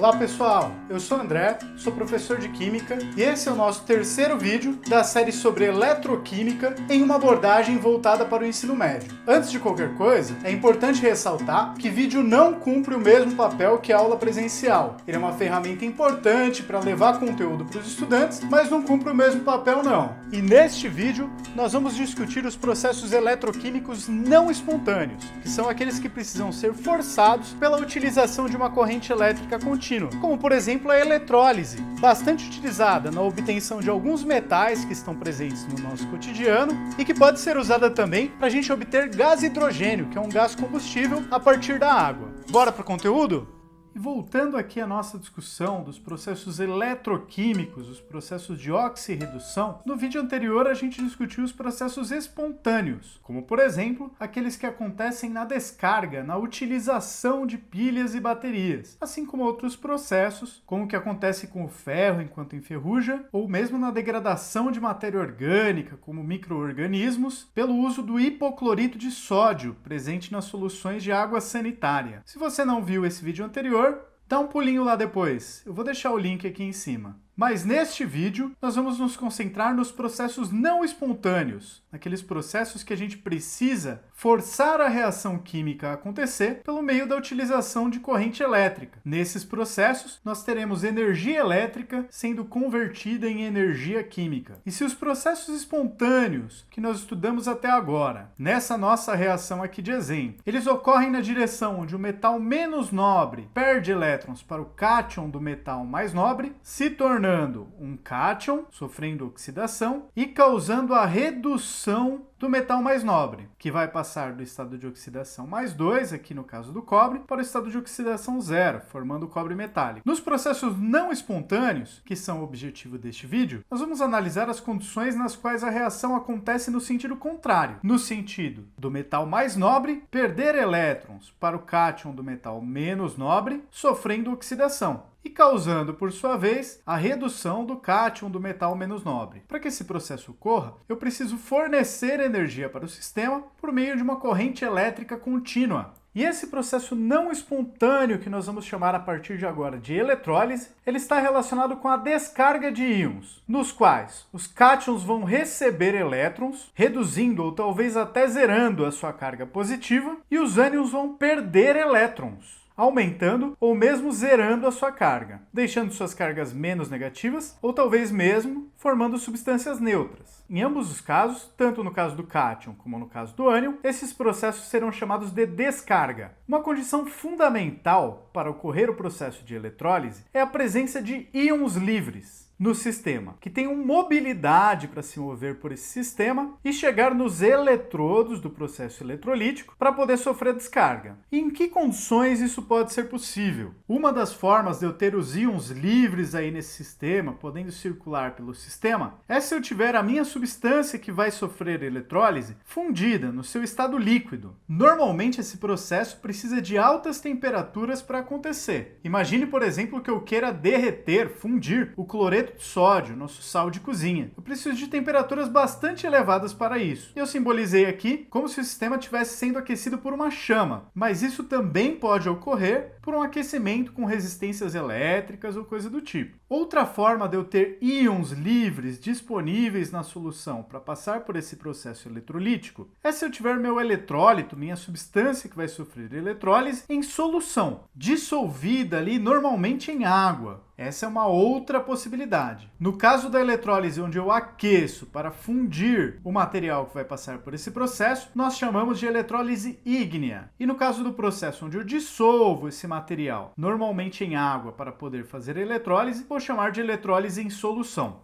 Olá pessoal, eu sou o André, sou professor de Química e esse é o nosso terceiro vídeo da série sobre Eletroquímica em uma abordagem voltada para o ensino médio. Antes de qualquer coisa, é importante ressaltar que vídeo não cumpre o mesmo papel que a aula presencial. Ele é uma ferramenta importante para levar conteúdo para os estudantes, mas não cumpre o mesmo papel não. E neste vídeo, nós vamos discutir os processos eletroquímicos não espontâneos, que são aqueles que precisam ser forçados pela utilização de uma corrente elétrica contínua, como por exemplo a eletrólise, bastante utilizada na obtenção de alguns metais que estão presentes no nosso cotidiano e que pode ser usada também para a gente obter gás hidrogênio, que é um gás combustível a partir da água. Bora para o conteúdo? E voltando aqui à nossa discussão dos processos eletroquímicos, os processos de oxirredução, no vídeo anterior a gente discutiu os processos espontâneos, como por exemplo, aqueles que acontecem na descarga, na utilização de pilhas e baterias, assim como outros processos, como o que acontece com o ferro enquanto enferruja, ou mesmo na degradação de matéria orgânica, como micro-organismos, pelo uso do hipoclorito de sódio, presente nas soluções de água sanitária. Se você não viu esse vídeo anterior, dá um pulinho lá depois, eu vou deixar o link aqui em cima. Mas neste vídeo, nós vamos nos concentrar nos processos não espontâneos, naqueles processos que a gente precisa forçar a reação química a acontecer pelo meio da utilização de corrente elétrica. Nesses processos, nós teremos energia elétrica sendo convertida em energia química. E se os processos espontâneos que nós estudamos até agora, nessa nossa reação aqui de exemplo, eles ocorrem na direção onde o metal menos nobre perde elétrons para o cátion do metal mais nobre, se tornando um cátion, sofrendo oxidação, e causando a redução do metal mais nobre, que vai passar do estado de oxidação mais 2, aqui no caso do cobre, para o estado de oxidação 0, formando o cobre metálico. Nos processos não espontâneos, que são o objetivo deste vídeo, nós vamos analisar as condições nas quais a reação acontece no sentido contrário, no sentido do metal mais nobre perder elétrons para o cátion do metal menos nobre, sofrendo oxidação e causando, por sua vez, a redução do cátion do metal menos nobre. Para que esse processo ocorra, eu preciso fornecer energia para o sistema por meio de uma corrente elétrica contínua. E esse processo não espontâneo, que nós vamos chamar a partir de agora de eletrólise, ele está relacionado com a descarga de íons, nos quais os cátions vão receber elétrons, reduzindo ou talvez até zerando a sua carga positiva, e os ânions vão perder elétrons, aumentando ou mesmo zerando a sua carga, deixando suas cargas menos negativas ou talvez mesmo formando substâncias neutras. Em ambos os casos, tanto no caso do cátion como no caso do ânion, esses processos serão chamados de descarga. Uma condição fundamental para ocorrer o processo de eletrólise é a presença de íons livres no sistema, que tenham mobilidade para se mover por esse sistema e chegar nos eletrodos do processo eletrolítico para poder sofrer descarga. E em que condições isso pode ser possível? Uma das formas de eu ter os íons livres aí nesse sistema, podendo circular pelo sistema, é se eu tiver a minha substância que vai sofrer eletrólise fundida no seu estado líquido. Normalmente esse processo precisa de altas temperaturas para acontecer. Imagine, por exemplo, que eu queira derreter, fundir o cloreto de sódio, nosso sal de cozinha. Eu preciso de temperaturas bastante elevadas para isso. Eu simbolizei aqui como se o sistema estivesse sendo aquecido por uma chama, mas isso também pode ocorrer por um aquecimento com resistências elétricas ou coisa do tipo. Outra forma de eu ter íons livres disponíveis na solução para passar por esse processo eletrolítico é se eu tiver meu eletrólito, minha substância que vai sofrer eletrólise, em solução, dissolvida ali normalmente em água. Essa é uma outra possibilidade. No caso da eletrólise, onde eu aqueço para fundir o material que vai passar por esse processo, nós chamamos de eletrólise ígnea. E no caso do processo onde eu dissolvo esse material, normalmente em água, para poder fazer eletrólise, vou chamar de eletrólise em solução.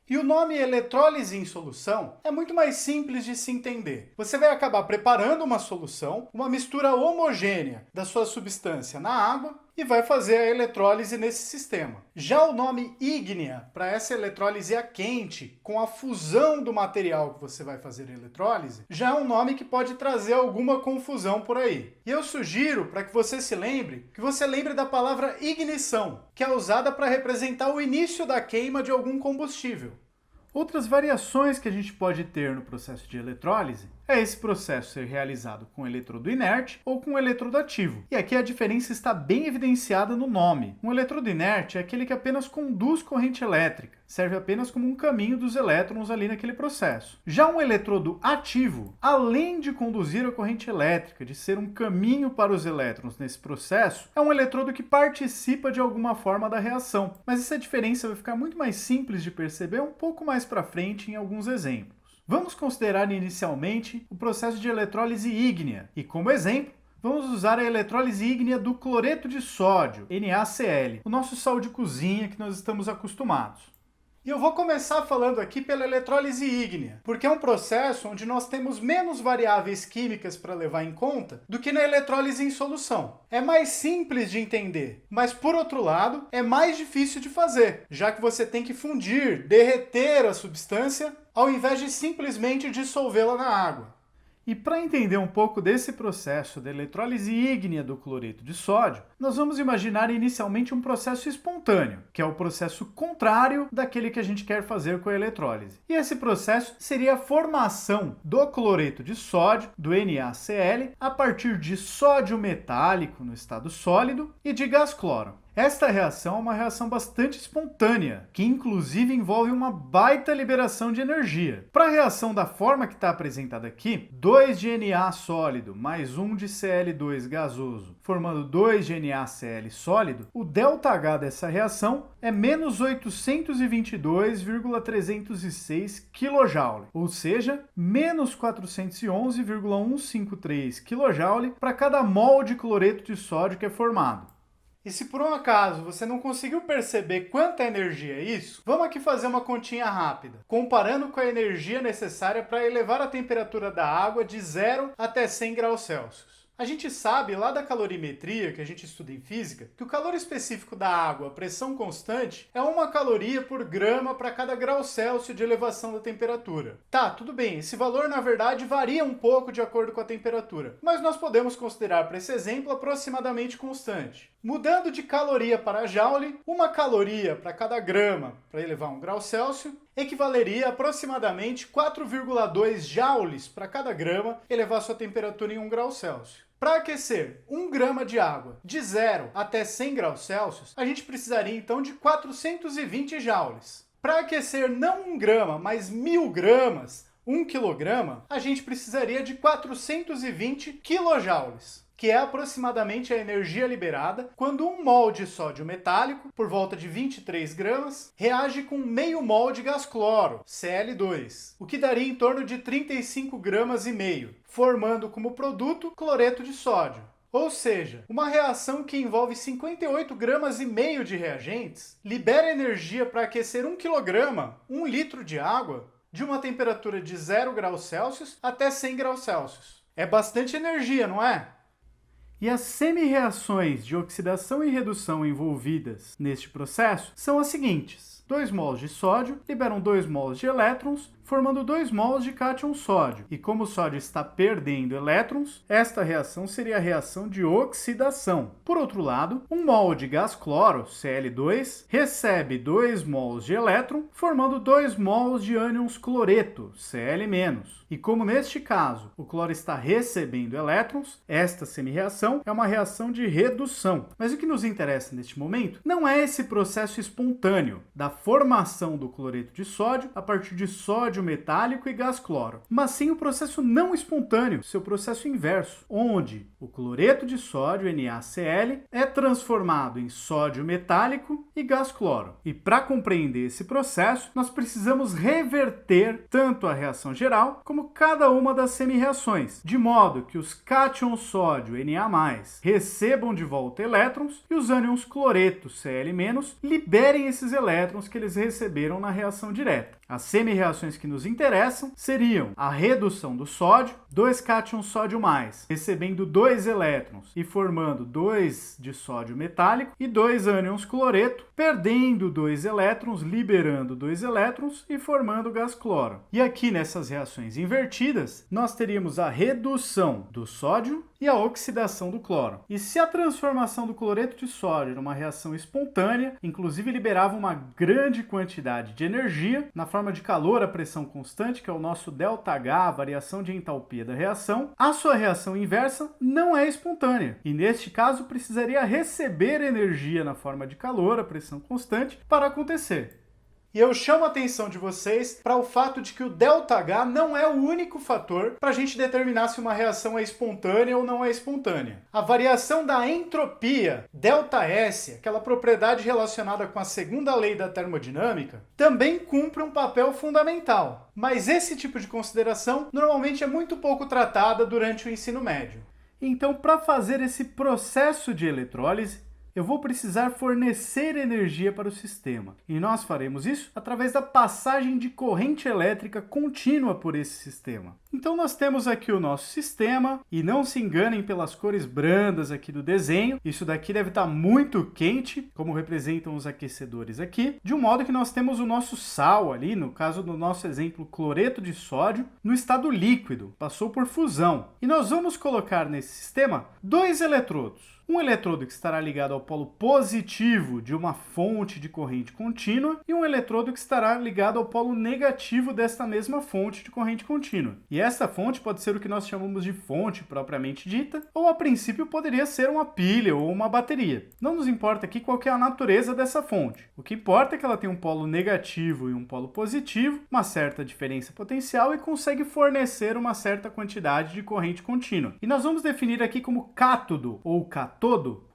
E o nome eletrólise em solução é muito mais simples de se entender. Você vai acabar preparando uma solução, uma mistura homogênea da sua substância na água e vai fazer a eletrólise nesse sistema. Já o nome ígnea, para essa eletrólise a quente, com a fusão do material que você vai fazer a eletrólise, já é um nome que pode trazer alguma confusão por aí. E eu sugiro, para que você se lembre, que você lembre da palavra ignição, que é usada para representar o início da queima de algum combustível. Outras variações que a gente pode ter no processo de eletrólise é esse processo ser realizado com eletrodo inerte ou com eletrodo ativo. E aqui a diferença está bem evidenciada no nome. Um eletrodo inerte é aquele que apenas conduz corrente elétrica, serve apenas como um caminho dos elétrons ali naquele processo. Já um eletrodo ativo, além de conduzir a corrente elétrica, de ser um caminho para os elétrons nesse processo, é um eletrodo que participa de alguma forma da reação. Mas essa diferença vai ficar muito mais simples de perceber um pouco mais para frente em alguns exemplos. Vamos considerar inicialmente o processo de eletrólise ígnea e, como exemplo, vamos usar a eletrólise ígnea do cloreto de sódio, NaCl, o nosso sal de cozinha que nós estamos acostumados. E eu vou começar falando aqui pela eletrólise ígnea, porque é um processo onde nós temos menos variáveis químicas para levar em conta do que na eletrólise em solução. É mais simples de entender, mas por outro lado, é mais difícil de fazer, já que você tem que fundir, derreter a substância, ao invés de simplesmente dissolvê-la na água. E para entender um pouco desse processo da eletrólise ígnea do cloreto de sódio, nós vamos imaginar inicialmente um processo espontâneo, que é o processo contrário daquele que a gente quer fazer com a eletrólise. E esse processo seria a formação do cloreto de sódio, do NaCl, a partir de sódio metálico no estado sólido e de gás cloro. Esta reação é uma reação bastante espontânea, que inclusive envolve uma baita liberação de energia. Para a reação da forma que está apresentada aqui, 2 de Na sólido mais 1 de Cl2 gasoso, formando 2 de NaCl sólido, o ΔH dessa reação é menos 822,306 kJ, ou seja, menos 411,153 kJ para cada mol de cloreto de sódio que é formado. E se por um acaso você não conseguiu perceber quanta energia é isso, vamos aqui fazer uma continha rápida, comparando com a energia necessária para elevar a temperatura da água de 0 até 100 graus Celsius. A gente sabe lá da calorimetria, que a gente estuda em física, que o calor específico da água, a pressão constante, é 1 caloria por grama para cada grau Celsius de elevação da temperatura. Tá, tudo bem, esse valor na verdade varia um pouco de acordo com a temperatura, mas nós podemos considerar para esse exemplo aproximadamente constante. Mudando de caloria para joule, 1 caloria para cada grama para elevar 1 grau Celsius, equivaleria a aproximadamente 4,2 joules para cada grama elevar sua temperatura em 1 grau Celsius. Para aquecer 1 grama de água de 0 até 100 graus Celsius, a gente precisaria então de 420 joules. Para aquecer não 1 grama, mas 1000 gramas, 1 quilograma, a gente precisaria de 420 quilojoules, que é aproximadamente a energia liberada quando 1 mol de sódio metálico, por volta de 23 gramas, reage com meio mol de gás cloro, Cl2, o que daria em torno de 35 gramas e meio, formando como produto cloreto de sódio. Ou seja, uma reação que envolve 58 gramas e meio de reagentes libera energia para aquecer 1 quilograma, 1 litro de água, de uma temperatura de 0 graus Celsius até 100 graus Celsius. É bastante energia, não é? E as semi-reações de oxidação e redução envolvidas neste processo são as seguintes. 2 mols de sódio liberam 2 mols de elétrons, formando 2 mols de cátion sódio. E como o sódio está perdendo elétrons, esta reação seria a reação de oxidação. Por outro lado, 1 mol de gás cloro, Cl2, recebe 2 mols de elétron, formando 2 mols de ânions cloreto, Cl-. E como neste caso o cloro está recebendo elétrons, esta semi-reação é uma reação de redução. Mas o que nos interessa neste momento não é esse processo espontâneo da formação do cloreto de sódio a partir de sódio metálico e gás cloro, mas sim o processo não espontâneo, seu processo inverso, onde o cloreto de sódio, NaCl, é transformado em sódio metálico e gás cloro. E para compreender esse processo, nós precisamos reverter tanto a reação geral como cada uma das semi-reações, de modo que os cátions sódio, Na+, recebam de volta elétrons e os ânions cloreto, Cl-, liberem esses elétrons que eles receberam na reação direta. As semi-reações que nos interessam seriam a redução do sódio, 2 cátions sódio+, recebendo 2 elétrons e formando 2 de sódio metálico, e 2 ânions cloreto, perdendo 2 elétrons, liberando 2 elétrons e formando gás cloro. E aqui nessas reações invertidas, nós teríamos a redução do sódio e a oxidação do cloro. E se a transformação do cloreto de sódio numa reação espontânea, inclusive liberava uma grande quantidade de energia, na forma forma de calor a pressão constante, que é o nosso ΔH, a variação de entalpia da reação, a sua reação inversa não é espontânea. E neste caso precisaria receber energia na forma de calor a pressão constante para acontecer. E eu chamo a atenção de vocês para o fato de que o ΔH não é o único fator para a gente determinar se uma reação é espontânea ou não é espontânea. A variação da entropia, ΔS, aquela propriedade relacionada com a segunda lei da termodinâmica, também cumpre um papel fundamental. Mas esse tipo de consideração normalmente é muito pouco tratada durante o ensino médio. Então, para fazer esse processo de eletrólise, eu vou precisar fornecer energia para o sistema. E nós faremos isso através da passagem de corrente elétrica contínua por esse sistema. Então nós temos aqui o nosso sistema, e não se enganem pelas cores brandas aqui do desenho. Isso daqui deve estar muito quente, como representam os aquecedores aqui. De um modo que nós temos o nosso sal ali, no caso do nosso exemplo, cloreto de sódio, no estado líquido, passou por fusão. E nós vamos colocar nesse sistema 2 eletrodos. Um eletrodo que estará ligado ao polo positivo de uma fonte de corrente contínua e um eletrodo que estará ligado ao polo negativo desta mesma fonte de corrente contínua. E essa fonte pode ser o que nós chamamos de fonte propriamente dita, ou a princípio poderia ser uma pilha ou uma bateria. Não nos importa aqui qual que é a natureza dessa fonte. O que importa é que ela tem um polo negativo e um polo positivo, uma certa diferença potencial e consegue fornecer uma certa quantidade de corrente contínua. E nós vamos definir aqui como cátodo ou catódo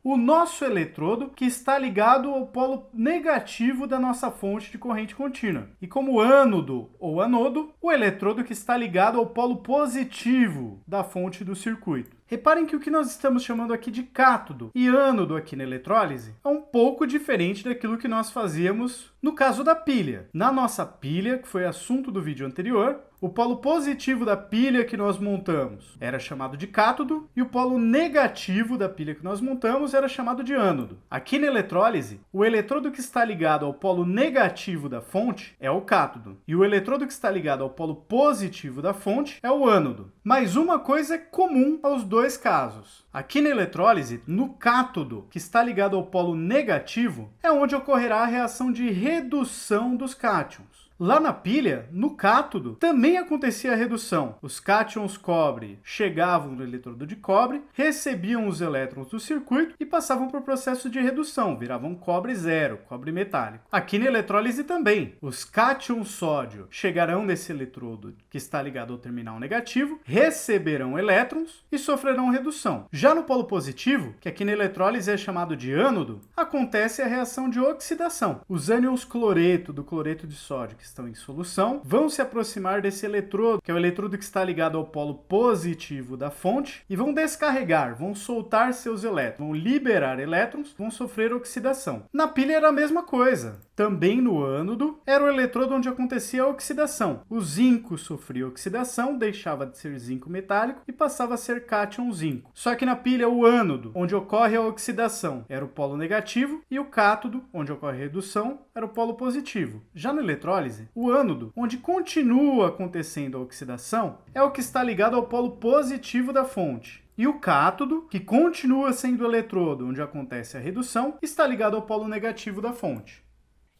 o nosso eletrodo que está ligado ao polo negativo da nossa fonte de corrente contínua. E como ânodo ou anodo, o eletrodo que está ligado ao polo positivo da fonte do circuito. Reparem que o que nós estamos chamando aqui de cátodo e ânodo aqui na eletrólise é um pouco diferente daquilo que nós fazíamos no caso da pilha. Na nossa pilha, que foi assunto do vídeo anterior, o polo positivo da pilha que nós montamos era chamado de cátodo e o polo negativo da pilha que nós montamos era chamado de ânodo. Aqui na eletrólise, o eletrodo que está ligado ao polo negativo da fonte é o cátodo e o eletrodo que está ligado ao polo positivo da fonte é o ânodo. Mas uma coisa é comum aos dois casos. Aqui na eletrólise, no cátodo, que está ligado ao polo negativo, é onde ocorrerá a reação de redução dos cátions. Lá na pilha, no cátodo, também acontecia a redução. Os cátions cobre chegavam no eletrodo de cobre, recebiam os elétrons do circuito e passavam para o processo de redução, viravam cobre zero, cobre metálico. Aqui na eletrólise também, os cátions sódio chegarão nesse eletrodo que está ligado ao terminal negativo, receberão elétrons e sofrerão redução. Já no polo positivo, que aqui na eletrólise é chamado de ânodo, acontece a reação de oxidação. Os ânions cloreto do cloreto de sódio, que estão em solução, vão se aproximar desse eletrodo, que é o eletrodo que está ligado ao polo positivo da fonte, e vão descarregar, vão soltar seus elétrons, vão liberar elétrons, vão sofrer oxidação. Na pilha era a mesma coisa. Também no ânodo era o eletrodo onde acontecia a oxidação. O zinco sofria oxidação, deixava de ser zinco metálico e passava a ser cátion zinco. Só que na pilha, o ânodo, onde ocorre a oxidação, era o polo negativo, e o cátodo, onde ocorre a redução, era o polo positivo. Já na eletrólise, o ânodo, onde continua acontecendo a oxidação, é o que está ligado ao polo positivo da fonte. E o cátodo, que continua sendo o eletrodo onde acontece a redução, está ligado ao polo negativo da fonte.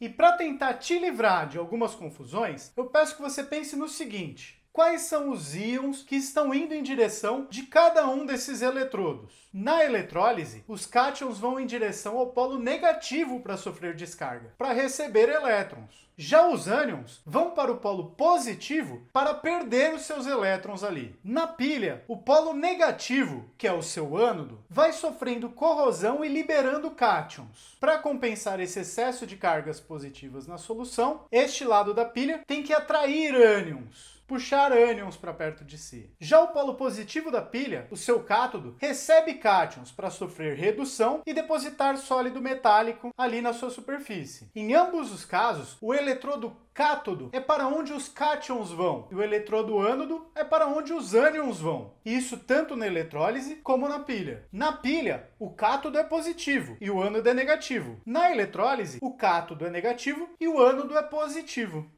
E para tentar te livrar de algumas confusões, eu peço que você pense no seguinte: quais são os íons que estão indo em direção de cada um desses eletrodos? Na eletrólise, os cátions vão em direção ao polo negativo para sofrer descarga, para receber elétrons. Já os ânions vão para o polo positivo para perder os seus elétrons ali. Na pilha, o polo negativo, que é o seu ânodo, vai sofrendo corrosão e liberando cátions. Para compensar esse excesso de cargas positivas na solução, este lado da pilha tem que atrair ânions, puxar ânions para perto de si. Já o polo positivo da pilha, o seu cátodo, recebe cátions para sofrer redução e depositar sólido metálico ali na sua superfície. Em ambos os casos, o eletrodo cátodo é para onde os cátions vão e o eletrodo ânodo é para onde os ânions vão. Isso tanto na eletrólise como na pilha. Na pilha, o cátodo é positivo e o ânodo é negativo. Na eletrólise, o cátodo é negativo e o ânodo é positivo.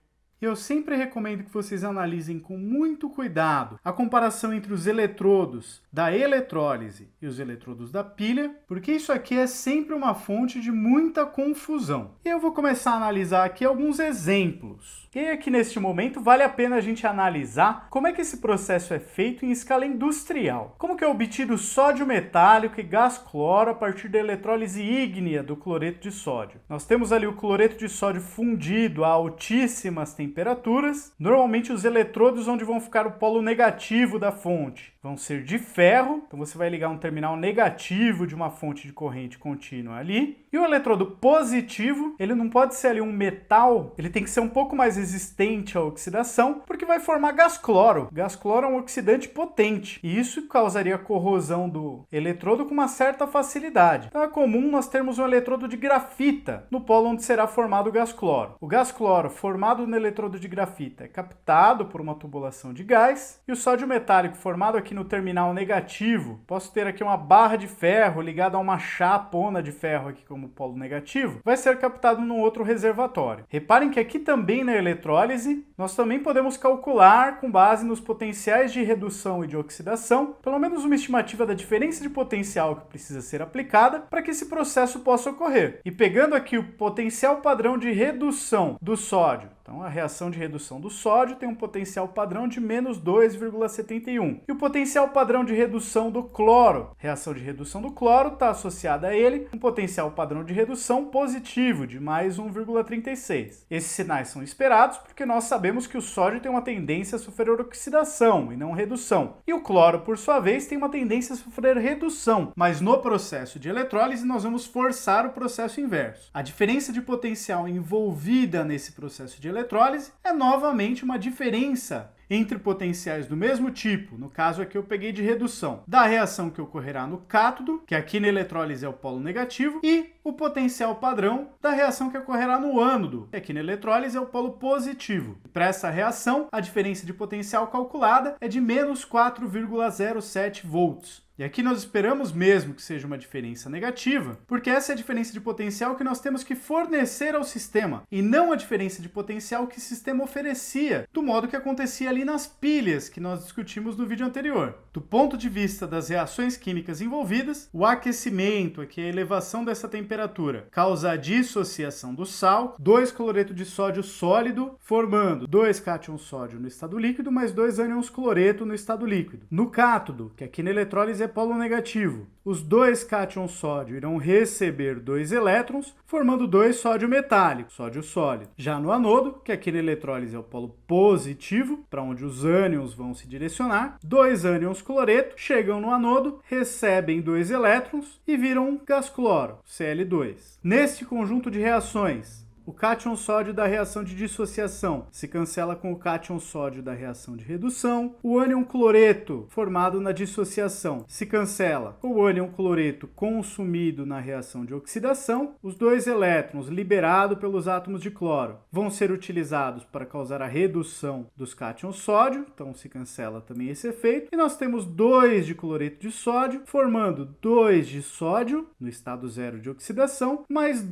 E eu sempre recomendo que vocês analisem com muito cuidado a comparação entre os eletrodos da eletrólise e os eletrodos da pilha, porque isso aqui é sempre uma fonte de muita confusão. E eu vou começar a analisar aqui alguns exemplos. E aqui neste momento vale a pena a gente analisar como é que esse processo é feito em escala industrial. Como que é obtido sódio metálico e gás cloro a partir da eletrólise ígnea do cloreto de sódio. Nós temos ali o cloreto de sódio fundido a altíssimas temperaturas. Normalmente os eletrodos onde vão ficar o polo negativo da fonte vão ser de ferro, então você vai ligar um terminal negativo de uma fonte de corrente contínua ali. E o eletrodo positivo, ele não pode ser ali um metal, ele tem que ser um pouco mais resistente à oxidação, porque vai formar gás cloro. Gás cloro é um oxidante potente, e isso causaria corrosão do eletrodo com uma certa facilidade. Então é comum nós termos um eletrodo de grafita no polo onde será formado o gás cloro. O gás cloro formado no eletrodo de grafita é captado por uma tubulação de gás, e o sódio metálico formado aqui no terminal negativo, posso ter aqui uma barra de ferro ligada a uma chapona de ferro aqui como polo negativo, vai ser captado num outro reservatório. Reparem que aqui também na eletrólise, nós também podemos calcular com base nos potenciais de redução e de oxidação, pelo menos uma estimativa da diferença de potencial que precisa ser aplicada para que esse processo possa ocorrer. E pegando aqui o potencial padrão de redução do sódio, então a reação de redução do sódio tem um potencial padrão de menos 2,71. E o potencial padrão de redução do cloro, reação de redução do cloro está associada a ele um potencial padrão de redução positivo de mais 1,36. Esses sinais são esperados porque nós sabemos que o sódio tem uma tendência a sofrer oxidação e não redução. E o cloro, por sua vez, tem uma tendência a sofrer redução. Mas no processo de eletrólise nós vamos forçar o processo inverso. A diferença de potencial envolvida nesse processo de eletrólise é novamente uma diferença entre potenciais do mesmo tipo, no caso aqui eu peguei de redução, da reação que ocorrerá no cátodo, que aqui na eletrólise é o polo negativo, e o potencial padrão da reação que ocorrerá no ânodo, que aqui na eletrólise é o polo positivo. Para essa reação, a diferença de potencial calculada é de menos 4,07 volts. E aqui nós esperamos mesmo que seja uma diferença negativa, porque essa é a diferença de potencial que nós temos que fornecer ao sistema, e não a diferença de potencial que o sistema oferecia, do modo que acontecia ali nas pilhas que nós discutimos no vídeo anterior. Do ponto de vista das reações químicas envolvidas, o aquecimento, aqui a elevação dessa temperatura, causa a dissociação do sal, 2-cloreto de sódio sólido, formando 2 cátions sódio no estado líquido, mais 2 ânions cloreto no estado líquido. No cátodo, que aqui na eletrólise é polo negativo, os 2 cátions sódio irão receber 2 elétrons, formando 2 sódio metálico, sódio sólido. Já no anodo, que aqui na eletrólise é o polo positivo, para onde os ânions vão se direcionar, 2 ânions cloreto chegam no anodo, recebem 2 elétrons e viram gás cloro, Cl2. Neste conjunto de reações, o cátion sódio da reação de dissociação se cancela com o cátion sódio da reação de redução. O ânion cloreto formado na dissociação se cancela com o ânion cloreto consumido na reação de oxidação. Os 2 elétrons liberados pelos átomos de cloro vão ser utilizados para causar a redução dos cátions sódio, então se cancela também esse efeito. E nós temos 2 de cloreto de sódio, formando 2 de sódio no estado zero de oxidação, mais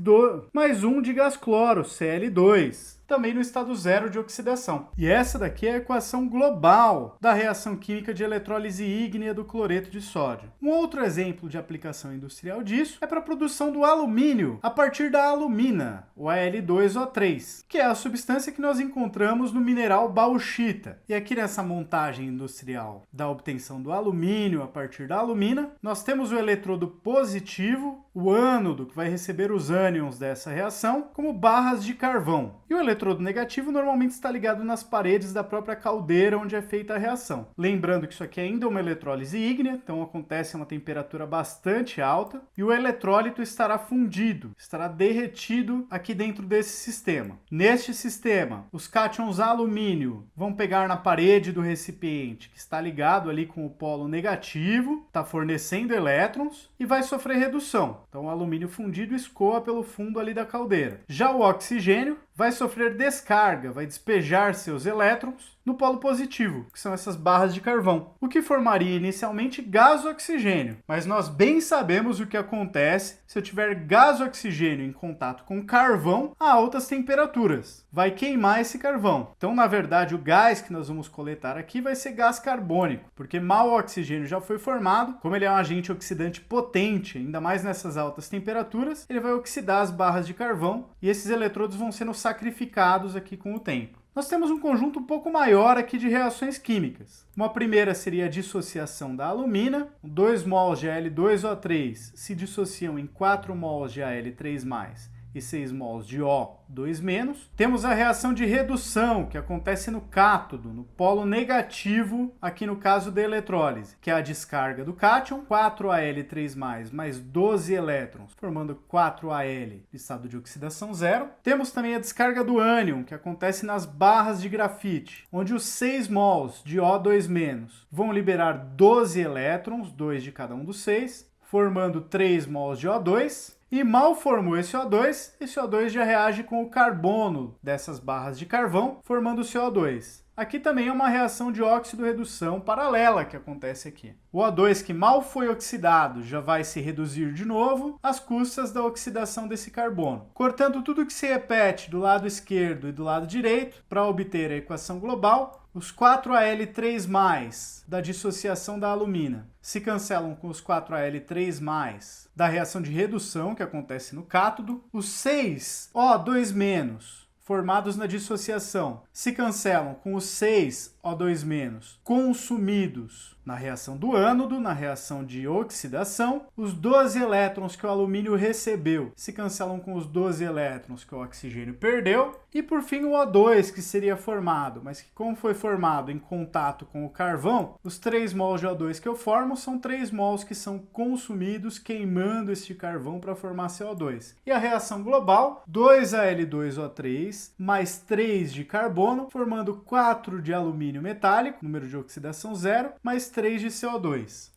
1 de gás cloro, Cl2, também no estado zero de oxidação. E essa daqui é a equação global da reação química de eletrólise ígnea do cloreto de sódio. Um outro exemplo de aplicação industrial disso é para a produção do alumínio a partir da alumina, o Al2O3, que é a substância que nós encontramos no mineral bauxita. E aqui nessa montagem industrial da obtenção do alumínio a partir da alumina, nós temos o eletrodo positivo, o ânodo, que vai receber os ânions dessa reação, como barras de carvão. E o eletrodo negativo normalmente está ligado nas paredes da própria caldeira onde é feita a reação. Lembrando que isso aqui é ainda uma eletrólise ígnea, então acontece a uma temperatura bastante alta, e o eletrólito estará fundido, estará derretido aqui dentro desse sistema. Neste sistema, os cátions alumínio vão pegar na parede do recipiente, que está ligado ali com o polo negativo, está fornecendo elétrons, e vai sofrer redução. Então o alumínio fundido escoa pelo fundo ali da caldeira. Já o oxigênio vai sofrer descarga, vai despejar seus elétrons no polo positivo, que são essas barras de carvão, o que formaria inicialmente gás oxigênio. Mas nós bem sabemos o que acontece se eu tiver gás oxigênio em contato com carvão a altas temperaturas. Vai queimar esse carvão. Então, na verdade, o gás que nós vamos coletar aqui vai ser gás carbônico, porque mal o oxigênio já foi formado, como ele é um agente oxidante potente, ainda mais nessas altas temperaturas, ele vai oxidar as barras de carvão e esses eletrodos vão sendo sacrificados aqui com o tempo. Nós temos um conjunto um pouco maior aqui de reações químicas. Uma primeira seria a dissociação da alumina. 2 mols de Al2O3 se dissociam em 4 mols de Al3+, e 6 mols de O2-. Temos a reação de redução, que acontece no cátodo, no polo negativo, aqui no caso da eletrólise, que é a descarga do cátion, 4Al3+, mais 12 elétrons, formando 4Al, estado de oxidação zero. Temos também a descarga do ânion, que acontece nas barras de grafite, onde os 6 mols de O2- vão liberar 12 elétrons, 2 de cada um dos 6, formando 3 mols de O2, e mal formou esse O2 já reage com o carbono dessas barras de carvão, formando o CO2. Aqui também é uma reação de óxido-redução paralela que acontece aqui. O O2 que mal foi oxidado já vai se reduzir de novo às custas da oxidação desse carbono. Cortando tudo que se repete do lado esquerdo e do lado direito para obter a equação global, os 4Al3+ da dissociação da alumina se cancelam com os 4Al3+ da reação de redução que acontece no cátodo. Os 6 O2- formados na dissociação se cancelam com os 6 O2- consumidos na reação do ânodo, na reação de oxidação. Os 12 elétrons que o alumínio recebeu se cancelam com os 12 elétrons que o oxigênio perdeu. E por fim o O2 que seria formado, mas que como foi formado em contato com o carvão, os 3 mols de O2 que eu formo são 3 mols que são consumidos queimando este carvão para formar CO2. E a reação global, 2Al2O3 mais 3 de carbono, formando 4 de alumínio metálico, número de oxidação zero, mais 3 de CO2.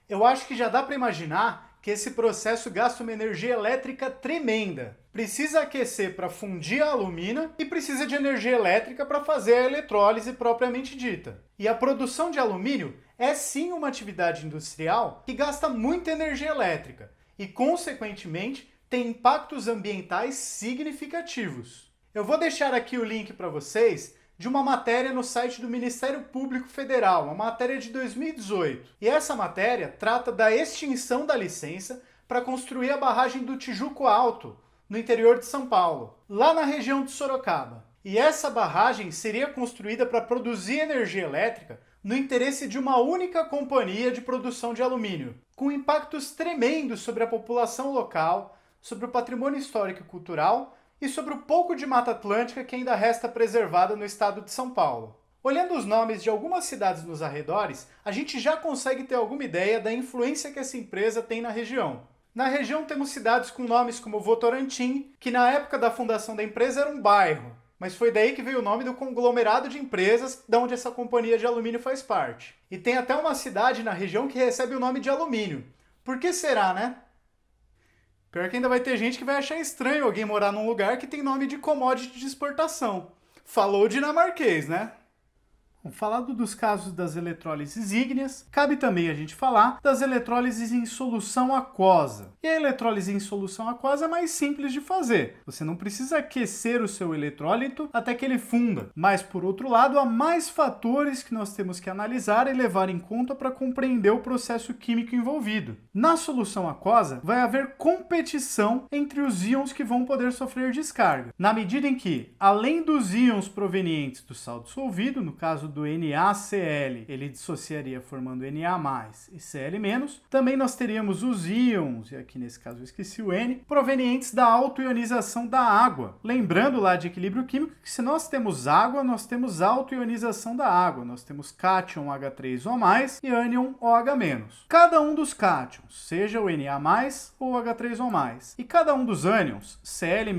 Eu acho que já dá para imaginar que esse processo gasta uma energia elétrica tremenda. Precisa aquecer para fundir a alumina e precisa de energia elétrica para fazer a eletrólise propriamente dita. E a produção de alumínio é sim uma atividade industrial que gasta muita energia elétrica e, consequentemente, tem impactos ambientais significativos. Eu vou deixar aqui o link para vocês de uma matéria no site do Ministério Público Federal, uma matéria de 2018. E essa matéria trata da extinção da licença para construir a barragem do Tijuco Alto, no interior de São Paulo, lá na região de Sorocaba. E essa barragem seria construída para produzir energia elétrica no interesse de uma única companhia de produção de alumínio, com impactos tremendos sobre a população local, sobre o patrimônio histórico e cultural e sobre o pouco de Mata Atlântica que ainda resta preservada no estado de São Paulo. Olhando os nomes de algumas cidades nos arredores, a gente já consegue ter alguma ideia da influência que essa empresa tem na região. Na região temos cidades com nomes como Votorantim, que na época da fundação da empresa era um bairro, mas foi daí que veio o nome do conglomerado de empresas de onde essa companhia de alumínio faz parte. E tem até uma cidade na região que recebe o nome de alumínio. Por que será, né? Pior que ainda vai ter gente que vai achar estranho alguém morar num lugar que tem nome de commodity de exportação. Falou dinamarquês, né? Falado dos casos das eletrólises ígneas, cabe também a gente falar das eletrólises em solução aquosa. E a eletrólise em solução aquosa é mais simples de fazer. Você não precisa aquecer o seu eletrólito até que ele funda. Mas, por outro lado, há mais fatores que nós temos que analisar e levar em conta para compreender o processo químico envolvido. Na solução aquosa, vai haver competição entre os íons que vão poder sofrer descarga. Na medida em que, além dos íons provenientes do sal dissolvido, no caso do NaCl, ele dissociaria formando Na+, e Cl-, também nós teríamos os íons, e aqui nesse caso eu esqueci o N, provenientes da autoionização da água. Lembrando lá de equilíbrio químico que se nós temos água, nós temos autoionização da água. Nós temos cátion H3O+, e ânion OH-. Cada um dos cátions, seja o Na+, ou H3O+, e cada um dos ânions, Cl-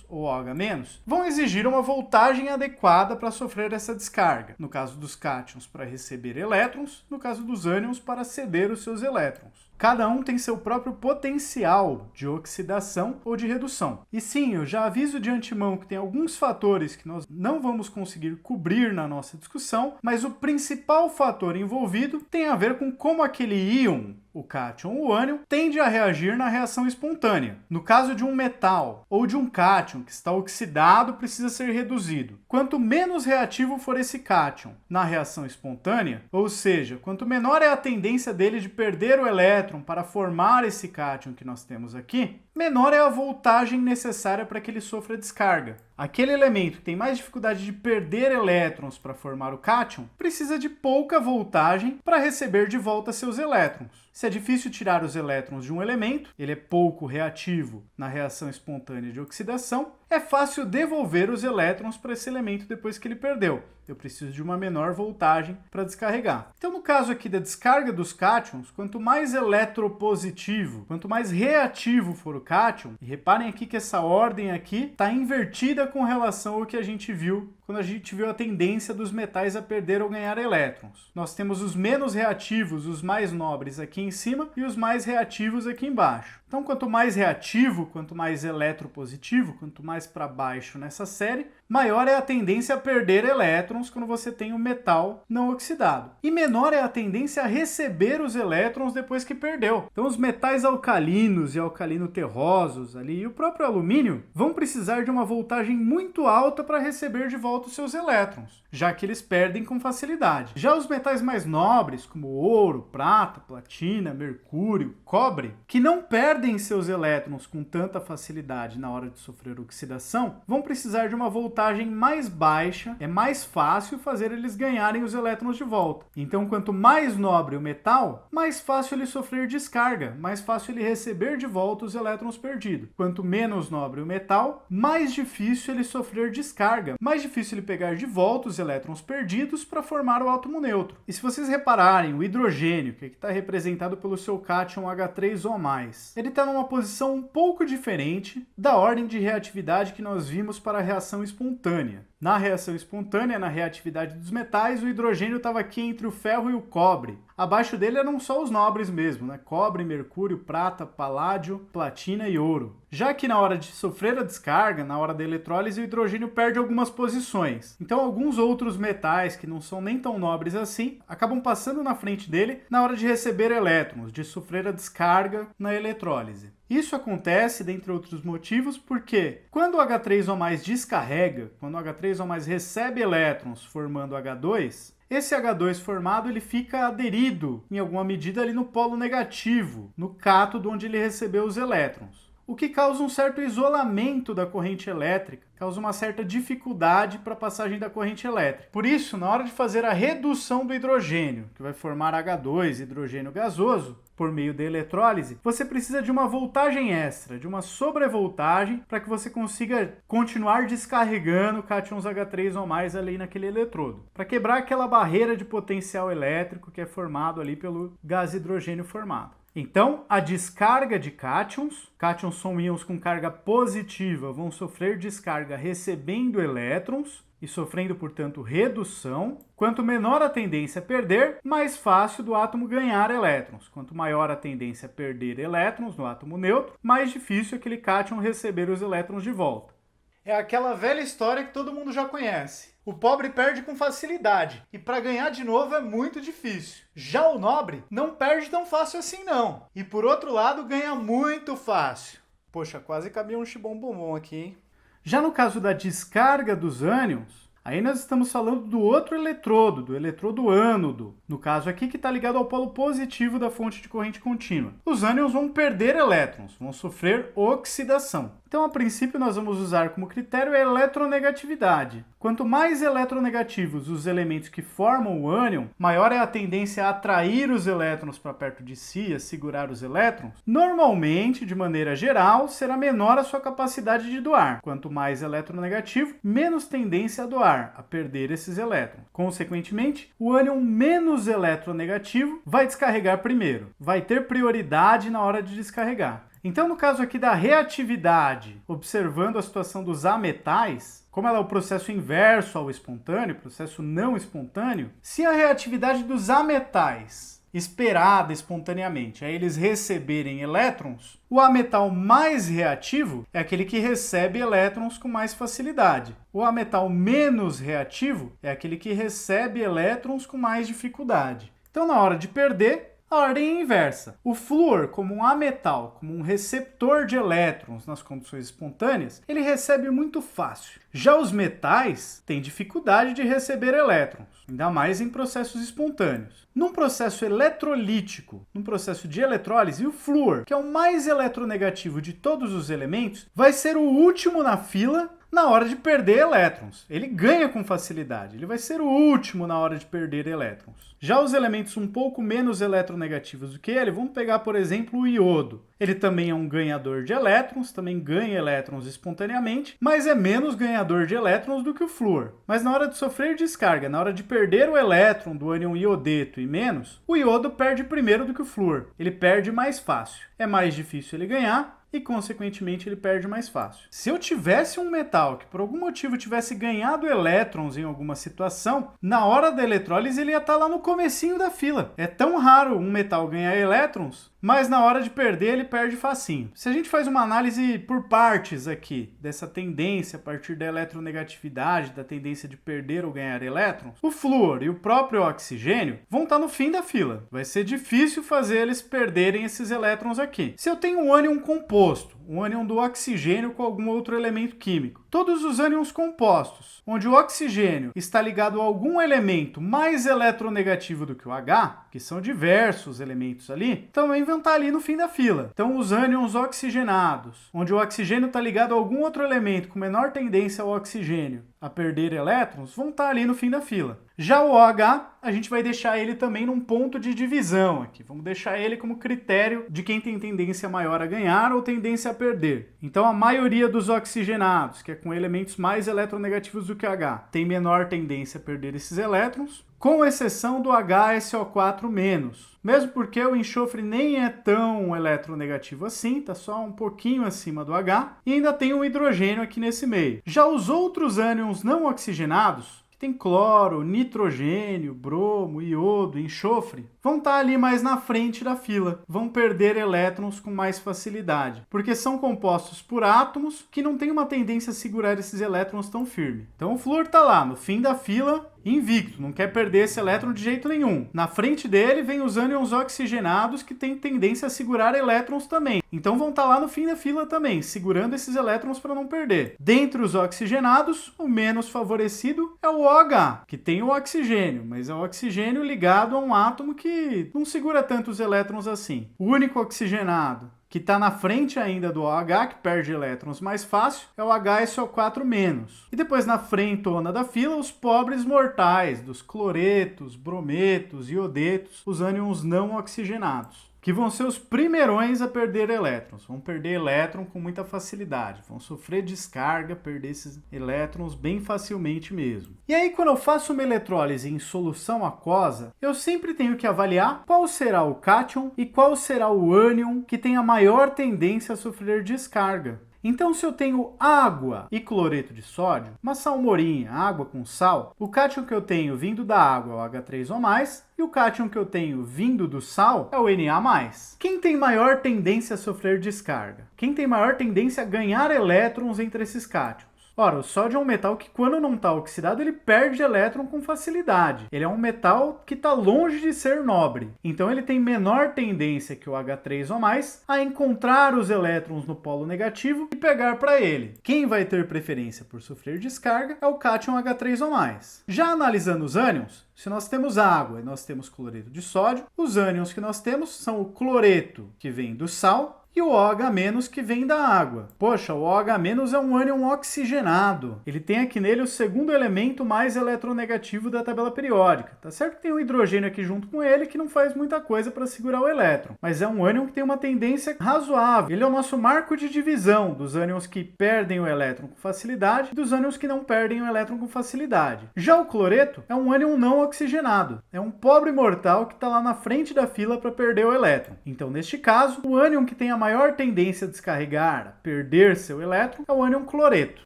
ou OH-, vão exigir uma voltagem adequada para sofrer essa descarga. No caso dos cátions, para receber elétrons, no caso dos ânions, para ceder os seus elétrons. Cada um tem seu próprio potencial de oxidação ou de redução. E sim, eu já aviso de antemão que tem alguns fatores que nós não vamos conseguir cobrir na nossa discussão, mas o principal fator envolvido tem a ver com como aquele íon, o cátion ou o ânion, tende a reagir na reação espontânea. No caso de um metal ou de um cátion que está oxidado, precisa ser reduzido. Quanto menos reativo for esse cátion na reação espontânea, ou seja, quanto menor é a tendência dele de perder o elétron para formar esse cátion que nós temos aqui, menor é a voltagem necessária para que ele sofra descarga. Aquele elemento que tem mais dificuldade de perder elétrons para formar o cátion precisa de pouca voltagem para receber de volta seus elétrons. Se é difícil tirar os elétrons de um elemento, ele é pouco reativo na reação espontânea de oxidação, é fácil devolver os elétrons para esse elemento depois que ele perdeu. Eu preciso de uma menor voltagem para descarregar. Então, no caso aqui da descarga dos cátions, quanto mais eletropositivo, quanto mais reativo for o cátion, e reparem aqui que essa ordem aqui está invertida com relação ao que a gente viu quando a gente viu a tendência dos metais a perder ou ganhar elétrons. Nós temos os menos reativos, os mais nobres aqui em cima, e os mais reativos aqui embaixo. Então, quanto mais reativo, quanto mais eletropositivo, quanto mais para baixo nessa série, maior é a tendência a perder elétrons quando você tem um metal não oxidado. E menor é a tendência a receber os elétrons depois que perdeu. Então, os metais alcalinos e alcalino-terrosos ali, e o próprio alumínio, vão precisar de uma voltagem muito alta para receber de volta os seus elétrons, já que eles perdem com facilidade. Já os metais mais nobres, como ouro, prata, platina, mercúrio, cobre, que não perdem seus elétrons com tanta facilidade na hora de sofrer oxidação, vão precisar de uma voltagem mais baixa, é mais fácil fazer eles ganharem os elétrons de volta. Então, quanto mais nobre o metal, mais fácil ele sofrer descarga, mais fácil ele receber de volta os elétrons perdidos. Quanto menos nobre o metal, mais difícil ele sofrer descarga, mais difícil ele pegar de volta os elétrons perdidos para formar o átomo neutro. E se vocês repararem, o hidrogênio, que aqui está representado pelo seu cátion H3O+, ele está numa posição um pouco diferente da ordem de reatividade que nós vimos para a reação espontânea. Na reação espontânea, na reatividade dos metais, o hidrogênio estava aqui entre o ferro e o cobre. Abaixo dele eram só os nobres mesmo, né? Cobre, mercúrio, prata, paládio, platina e ouro. Já que na hora de sofrer a descarga, na hora da eletrólise, o hidrogênio perde algumas posições. Então, alguns outros metais, que não são nem tão nobres assim, acabam passando na frente dele na hora de receber elétrons, de sofrer a descarga na eletrólise. Isso acontece, dentre outros motivos, porque quando o H3O+ descarrega, quando o H3O+ recebe elétrons formando H2, esse H2 formado ele fica aderido, em alguma medida, ali no polo negativo, no cátodo onde ele recebeu os elétrons, o que causa um certo isolamento da corrente elétrica, causa uma certa dificuldade para a passagem da corrente elétrica. Por isso, na hora de fazer a redução do hidrogênio, que vai formar H2, hidrogênio gasoso, por meio da eletrólise, você precisa de uma voltagem extra, de uma sobrevoltagem, para que você consiga continuar descarregando cátions H3O+ ali naquele eletrodo, para quebrar aquela barreira de potencial elétrico que é formado ali pelo gás hidrogênio formado. Então, a descarga de cátions são íons com carga positiva, vão sofrer descarga recebendo elétrons e sofrendo, portanto, redução. Quanto menor a tendência a perder, mais fácil do átomo ganhar elétrons. Quanto maior a tendência a perder elétrons no átomo neutro, mais difícil aquele cátion receber os elétrons de volta. É aquela velha história que todo mundo já conhece. O pobre perde com facilidade, e para ganhar de novo é muito difícil. Já o nobre não perde tão fácil assim não. E por outro lado, ganha muito fácil. Poxa, quase cabia um chibom-bombom aqui, hein? Já no caso da descarga dos ânions, aí nós estamos falando do outro eletrodo, do eletrodo ânodo, no caso aqui que está ligado ao polo positivo da fonte de corrente contínua. Os ânions vão perder elétrons, vão sofrer oxidação. Então, a princípio, nós vamos usar como critério a eletronegatividade. Quanto mais eletronegativos os elementos que formam o ânion, maior é a tendência a atrair os elétrons para perto de si, a segurar os elétrons. Normalmente, de maneira geral, será menor a sua capacidade de doar. Quanto mais eletronegativo, menos tendência a doar, a perder esses elétrons. Consequentemente, o ânion menos eletronegativo vai descarregar primeiro, vai ter prioridade na hora de descarregar. Então, no caso aqui da reatividade, observando a situação dos ametais, como ela é o processo inverso ao espontâneo, processo não espontâneo, se a reatividade dos ametais esperada espontaneamente, é eles receberem elétrons, o ametal mais reativo é aquele que recebe elétrons com mais facilidade. O ametal menos reativo é aquele que recebe elétrons com mais dificuldade. Então, na hora de perder, a ordem é inversa. O flúor, como um ametal, como um receptor de elétrons nas condições espontâneas, ele recebe muito fácil. Já os metais têm dificuldade de receber elétrons, ainda mais em processos espontâneos. Num processo eletrolítico, num processo de eletrólise, o flúor, que é o mais eletronegativo de todos os elementos, vai ser o último na fila na hora de perder elétrons. Ele ganha com facilidade, ele vai ser o último na hora de perder elétrons. Já os elementos um pouco menos eletronegativos do que ele, vamos pegar, por exemplo, o iodo. Ele também é um ganhador de elétrons, também ganha elétrons espontaneamente, mas é menos ganhador de elétrons do que o flúor. Mas na hora de sofrer descarga, na hora de perder o elétron do ânion iodeto e menos, o iodo perde primeiro do que o flúor. Ele perde mais fácil. É mais difícil ele ganhar, e, consequentemente, ele perde mais fácil. Se eu tivesse um metal que, por algum motivo, tivesse ganhado elétrons em alguma situação, na hora da eletrólise ele ia estar lá no comecinho da fila. É tão raro um metal ganhar elétrons, mas na hora de perder ele perde facinho. Se a gente faz uma análise por partes aqui, dessa tendência a partir da eletronegatividade, da tendência de perder ou ganhar elétrons, o flúor e o próprio oxigênio vão estar no fim da fila. Vai ser difícil fazer eles perderem esses elétrons aqui. Se eu tenho um ânion composto, um ânion do oxigênio com algum outro elemento químico. Todos os ânions compostos, onde o oxigênio está ligado a algum elemento mais eletronegativo do que o H, que são diversos elementos ali, também vão estar ali no fim da fila. Então, os ânions oxigenados, onde o oxigênio está ligado a algum outro elemento com menor tendência ao oxigênio a perder elétrons, vão estar ali no fim da fila. Já o OH, a gente vai deixar ele também num ponto de divisão aqui. Vamos deixar ele como critério de quem tem tendência maior a ganhar ou tendência a perder. Então, a maioria dos oxigenados, que é com elementos mais eletronegativos do que H, tem menor tendência a perder esses elétrons, com exceção do HSO4-. Mesmo porque o enxofre nem é tão eletronegativo assim, está só um pouquinho acima do H, e ainda tem um hidrogênio aqui nesse meio. Já os outros ânions não oxigenados, tem cloro, nitrogênio, bromo, iodo, enxofre, vão estar ali mais na frente da fila, vão perder elétrons com mais facilidade, porque são compostos por átomos que não têm uma tendência a segurar esses elétrons tão firme. Então o flúor está lá, no fim da fila, invicto, não quer perder esse elétron de jeito nenhum. Na frente dele vem os ânions oxigenados que têm tendência a segurar elétrons também. Então vão estar lá no fim da fila também, segurando esses elétrons para não perder. Dentre os oxigenados, o menos favorecido é o OH, que tem o oxigênio, mas é o oxigênio ligado a um átomo que não segura tantos elétrons assim. O único oxigenado que está na frente ainda do OH, que perde elétrons mais fácil, é o HSO4-. E depois na frentona da fila, os pobres mortais, dos cloretos, brometos, iodetos, os ânions não oxigenados, que vão ser os primeirões a perder elétrons. Vão perder elétron com muita facilidade. Vão sofrer descarga, perder esses elétrons bem facilmente mesmo. E aí, quando eu faço uma eletrólise em solução aquosa, eu sempre tenho que avaliar qual será o cátion e qual será o ânion que tem a maior tendência a sofrer descarga. Então, se eu tenho água e cloreto de sódio, uma salmoura, água com sal, o cátion que eu tenho vindo da água é o H3O+, e o cátion que eu tenho vindo do sal é o Na+. Quem tem maior tendência a sofrer descarga? Quem tem maior tendência a ganhar elétrons entre esses cátions? Ora, o sódio é um metal que, quando não está oxidado, ele perde elétron com facilidade. Ele é um metal que está longe de ser nobre. Então, ele tem menor tendência que o H3O+, a encontrar os elétrons no polo negativo e pegar para ele. Quem vai ter preferência por sofrer descarga é o cátion H3O+. Já analisando os ânions, se nós temos água e nós temos cloreto de sódio, os ânions que nós temos são o cloreto, que vem do sal, e o OH- que vem da água. Poxa, o OH- é um ânion oxigenado. Ele tem aqui nele o segundo elemento mais eletronegativo da tabela periódica. Tá certo que tem um hidrogênio aqui junto com ele que não faz muita coisa para segurar o elétron, mas é um ânion que tem uma tendência razoável. Ele é o nosso marco de divisão dos ânions que perdem o elétron com facilidade e dos ânions que não perdem o elétron com facilidade. Já o cloreto é um ânion não oxigenado. É um pobre mortal que está lá na frente da fila para perder o elétron. Então, neste caso, o ânion que tem a maior tendência a descarregar, a perder seu elétron, é o ânion cloreto.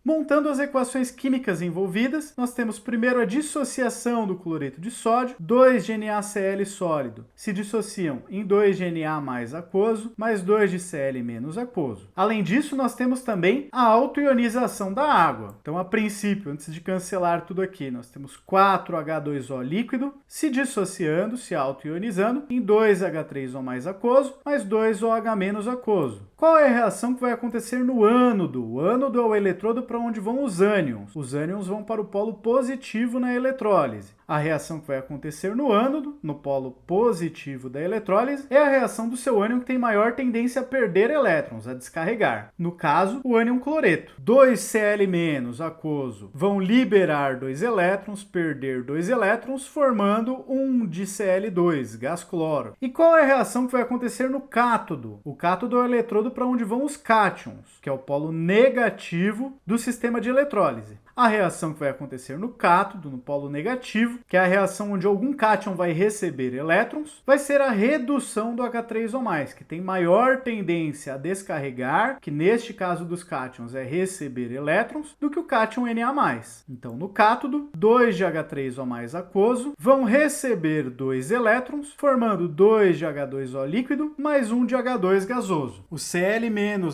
Montando as equações químicas envolvidas, nós temos primeiro a dissociação do cloreto de sódio, 2 de NaCl sólido se dissociam em 2 de Na mais aquoso, mais 2 de Cl menos aquoso. Além disso, nós temos também a autoionização da água. Então, a princípio, antes de cancelar tudo aqui, nós temos 4H2O líquido se dissociando, se autoionizando, em 2H3O mais aquoso, mais 2OH menos aquoso. Qual é a reação que vai acontecer no ânodo? O ânodo é o eletrodo para onde vão os ânions. Os ânions vão para o polo positivo na eletrólise. A reação que vai acontecer no ânodo, no polo positivo da eletrólise, é a reação do seu ânion que tem maior tendência a perder elétrons, a descarregar. No caso, o ânion cloreto. 2Cl- aquoso vão liberar 2 elétrons, perder 2 elétrons, formando 1 de Cl2, gás cloro. E qual é a reação que vai acontecer no cátodo? O cátodo é o eletrodo para onde vão os cátions, que é o polo negativo do sistema de eletrólise. A reação que vai acontecer no cátodo, no polo negativo, que é a reação onde algum cátion vai receber elétrons, vai ser a redução do H3O+, que tem maior tendência a descarregar, que neste caso dos cátions é receber elétrons, do que o cátion Na+. Então, no cátodo, 2 de H3O+ aquoso vão receber 2 elétrons, formando 2 de H2O líquido mais 1 de H2 gasoso. O Cl-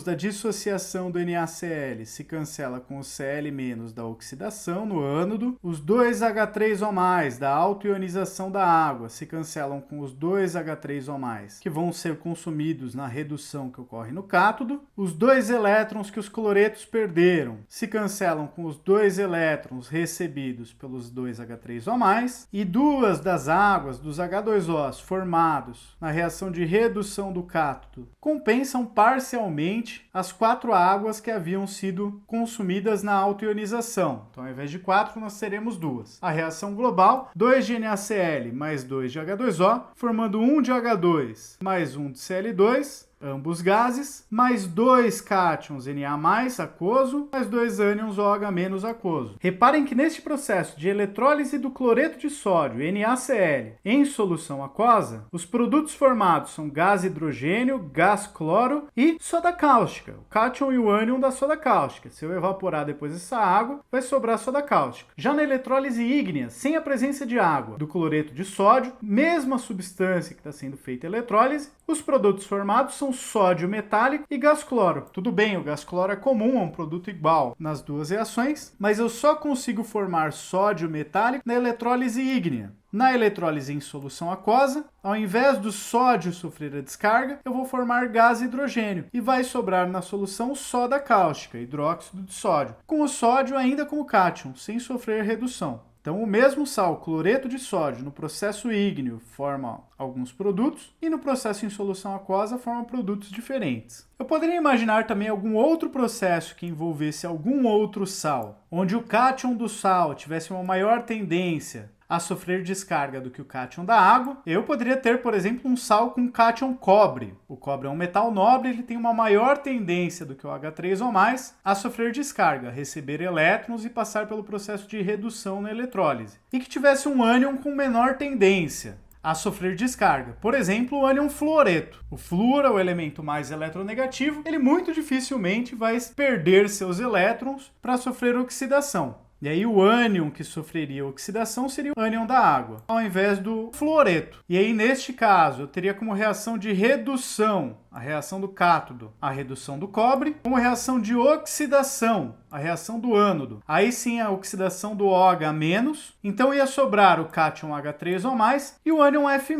da dissociação do NaCl se cancela com o Cl- da oxidação no ânodo, os 2H3O+, da autoionização da água, se cancelam com os 2H3O+, que vão ser consumidos na redução que ocorre no cátodo, os 2 elétrons que os cloretos perderam se cancelam com os 2 elétrons recebidos pelos 2H3O+, e 2 das águas dos H2Os formados na reação de redução do cátodo compensam parcialmente as 4 águas que haviam sido consumidas na autoionização. Então, ao invés de 4, nós teremos 2. A reação global, 2 de NaCl mais 2 de H2O, formando 1 de H2 mais 1 de Cl2, ambos gases, mais 2 cátions Na+, aquoso, mais 2 ânions OH- aquoso. Reparem que neste processo de eletrólise do cloreto de sódio, NaCl, em solução aquosa, os produtos formados são gás hidrogênio, gás cloro e soda cáustica, o cátion e o ânion da soda cáustica. Se eu evaporar depois essa água, vai sobrar soda cáustica. Já na eletrólise ígnea, sem a presença de água, do cloreto de sódio, mesma substância que está sendo feita a eletrólise, os produtos formados são sódio metálico e gás cloro. Tudo bem, o gás cloro é comum, é um produto igual nas duas reações, mas eu só consigo formar sódio metálico na eletrólise ígnea. Na eletrólise em solução aquosa, ao invés do sódio sofrer a descarga, eu vou formar gás hidrogênio e vai sobrar na solução soda cáustica, hidróxido de sódio, com o sódio ainda como cátion, sem sofrer redução. Então, o mesmo sal, cloreto de sódio, no processo ígneo forma alguns produtos e no processo em solução aquosa forma produtos diferentes. Eu poderia imaginar também algum outro processo que envolvesse algum outro sal, onde o cátion do sal tivesse uma maior tendência a sofrer descarga do que o cátion da água. Eu poderia ter, por exemplo, um sal com cátion cobre. O cobre é um metal nobre, ele tem uma maior tendência do que o H3O+, a sofrer descarga, a receber elétrons e passar pelo processo de redução na eletrólise. E que tivesse um ânion com menor tendência a sofrer descarga. Por exemplo, o ânion fluoreto. O flúor é o elemento mais eletronegativo, ele muito dificilmente vai perder seus elétrons para sofrer oxidação. E aí o ânion que sofreria oxidação seria o ânion da água, ao invés do fluoreto. E aí, neste caso, eu teria como reação de redução, a reação do cátodo, a redução do cobre, como reação de oxidação, a reação do ânodo. Aí sim a oxidação do OH-, então ia sobrar o cátion H3O+, e o ânion F-.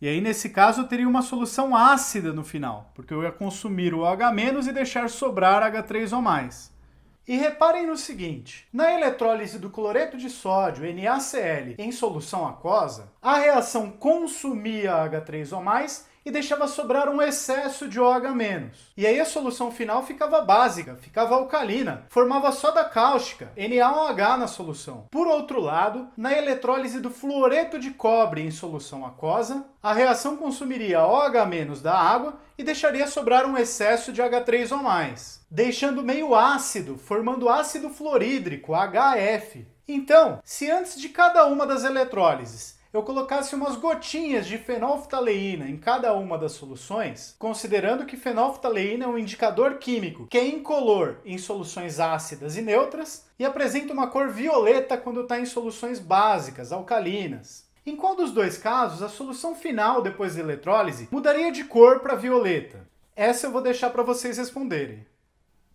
E aí, nesse caso, eu teria uma solução ácida no final, porque eu ia consumir o OH- e deixar sobrar H3O+. E reparem no seguinte, na eletrólise do cloreto de sódio, NaCl, em solução aquosa, a reação consumia H3O+, e deixava sobrar um excesso de OH-. E aí a solução final ficava básica, ficava alcalina, formava soda cáustica, NaOH na solução. Por outro lado, na eletrólise do fluoreto de cobre em solução aquosa, a reação consumiria OH- da água e deixaria sobrar um excesso de H3O+, deixando meio ácido, formando ácido fluorídrico, HF. Então, se antes de cada uma das eletrólises eu colocasse umas gotinhas de fenolftaleína em cada uma das soluções, considerando que fenolftaleína é um indicador químico que é incolor em soluções ácidas e neutras e apresenta uma cor violeta quando está em soluções básicas, alcalinas. Em qual dos dois casos a solução final depois da eletrólise mudaria de cor para violeta? Essa eu vou deixar para vocês responderem.